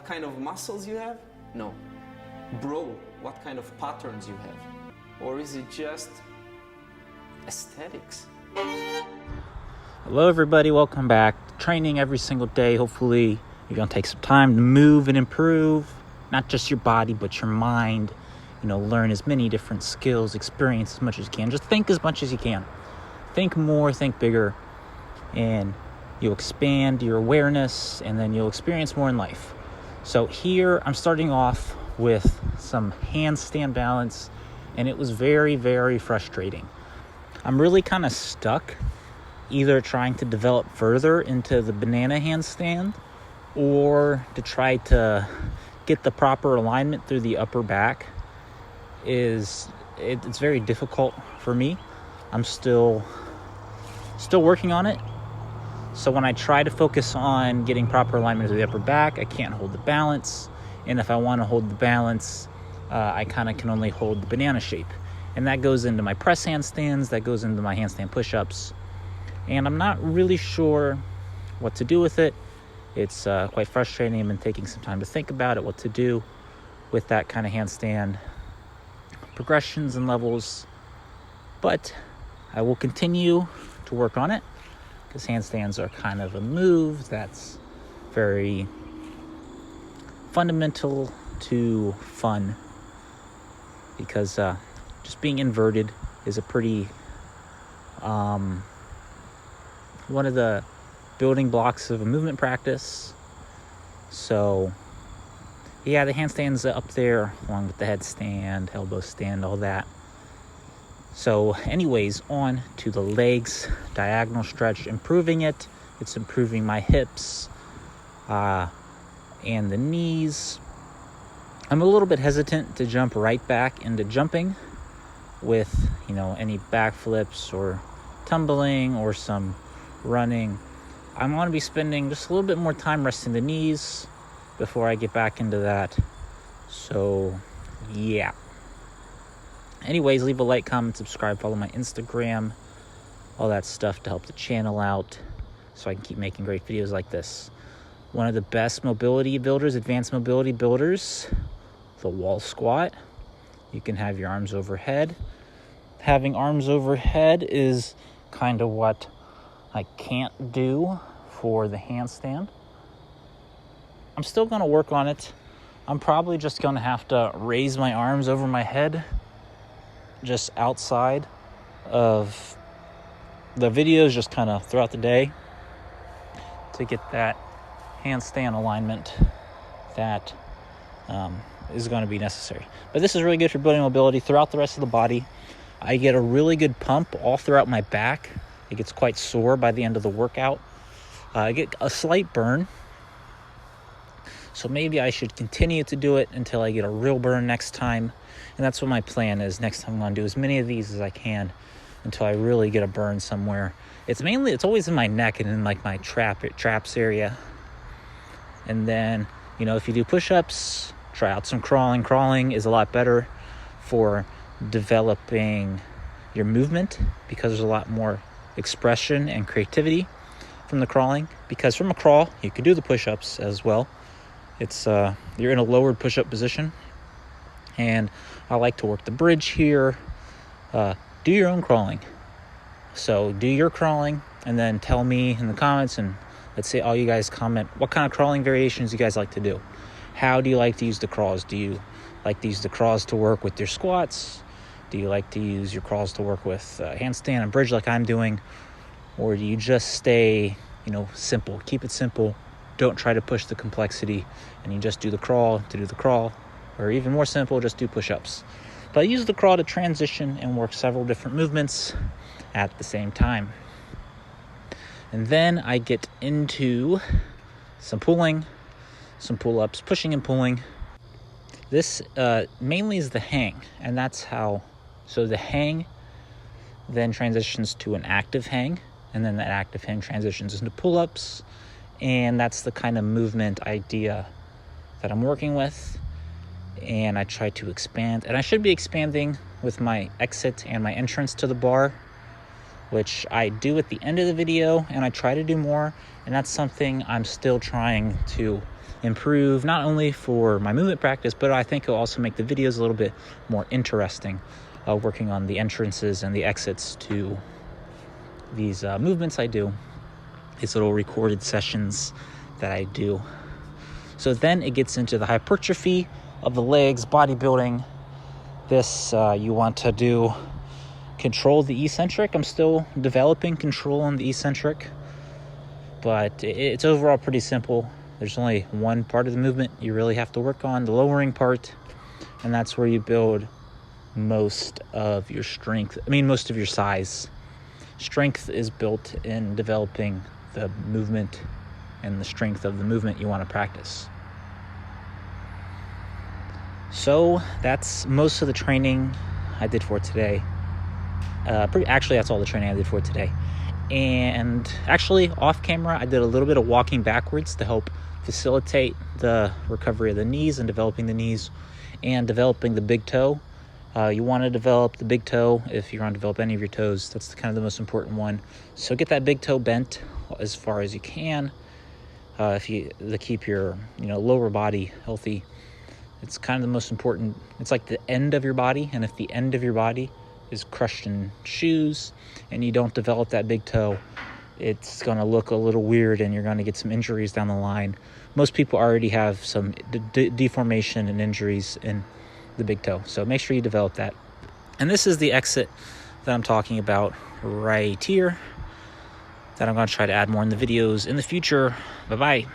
kind of muscles you have? No. Bro, what kind of patterns you have? Or is it just aesthetics? Hello everybody, welcome back. Training every single day. Hopefully you're going to take some time to move and improve, not just your body, but your mind. Learn as many different skills, experience as much as you can. Just think as much as you can. Think more, think bigger, and you'll expand your awareness, and then you'll experience more in life. So here I'm starting off with some handstand balance, and it was very, very frustrating. I'm really kind of stuck either trying to develop further into the banana handstand or to try to get the proper alignment through the upper back. It's very difficult for me. I'm still working on it. So when I try to focus on getting proper alignment of the upper back, I can't hold the balance. And if I want to hold the balance, I kind of can only hold the banana shape. And that goes into my press handstands, that goes into my handstand push-ups. And I'm not really sure what to do with it. It's quite frustrating. I've been taking some time to think about it, what to do with that kind of handstand progressions and levels. But I will continue to work on it, because handstands are kind of a move that's very fundamental to fun, because just being inverted is a pretty one of the building blocks of a movement practice. So yeah, the handstand's up there along with the headstand, elbow stand, all that. So anyways, on to the legs, diagonal stretch, improving it. It's improving my hips and the knees. I'm a little bit hesitant to jump right back into jumping with, any backflips or tumbling or some running. I'm going to be spending just a little bit more time resting the knees before I get back into that. So yeah. Anyways, leave a like, comment, subscribe, follow my Instagram, all that stuff to help the channel out so I can keep making great videos like this. One of the best mobility builders, advanced mobility builders, the wall squat. You can have your arms overhead. Having arms overhead is kind of what I can't do for the handstand. I'm still going to work on it. I'm probably just going to have to raise my arms over my head just outside of the videos, just kind of throughout the day, to get that handstand alignment that is going to be necessary. But this is really good for building mobility throughout the rest of the body. I get a really good pump all throughout my back. It gets quite sore by the end of the workout. I get a slight burn. So maybe I should continue to do it until I get a real burn next time. And that's what my plan is. Next time I'm going to do as many of these as I can until I really get a burn somewhere. It's always in my neck and in like my traps area. And then, if you do push-ups, try out some crawling. Crawling is a lot better for developing your movement, because there's a lot more expression and creativity from the crawling. Because from a crawl, you can do the push-ups as well. It's you're in a lowered push-up position, and I like to work the bridge here. Do your own crawling. So do your crawling, and then tell me in the comments, and let's say all you guys comment what kind of crawling variations you guys like to do. How do you like to use the crawls? Do you like to use the crawls to work with your squats? Do you like to use your crawls to work with handstand and bridge like I'm doing? Or do you just stay, simple? Keep it simple. Don't try to push the complexity, and you just do the crawl to do the crawl. Or even more simple, just do push-ups. But I use the crawl to transition and work several different movements at the same time. And then I get into some pulling, some pull-ups, pushing and pulling. This mainly is the hang, and that's how. So the hang then transitions to an active hang, and then that active hang transitions into pull-ups. And that's the kind of movement idea that I'm working with. And I try to expand. And I should be expanding with my exit and my entrance to the bar, which I do at the end of the video, and I try to do more. And that's something I'm still trying to improve not only for my movement practice, but I think it'll also make the videos a little bit more interesting, working on the entrances and the exits to these movements I do, these little recorded sessions that I do. So then it gets into the hypertrophy of the legs, bodybuilding. This you want to do control the eccentric. I'm still developing control on the eccentric, but it's overall pretty simple. There's only one part of the movement you really have to work on, the lowering part, and that's where you build most of your strength. Most of your size. Strength is built in developing the movement and the strength of the movement you want to practice. So that's most of the training I did for today. Actually, that's all the training I did for today. And actually, off camera, I did a little bit of walking backwards to help facilitate the recovery of the knees and developing the knees and developing the big toe. You want to develop the big toe if you want to develop any of your toes. That's kind of the most important one. So get that big toe bent as far as you can. To keep your lower body healthy. It's kind of the most important. It's like the end of your body, and if the end of your body is crushed in shoes and you don't develop that big toe, it's going to look a little weird and you're going to get some injuries down the line. Most people already have some deformation and injuries in the big toe, so make sure you develop that. And this is the exit that I'm talking about right here that I'm going to try to add more in the videos in the future. Bye-bye.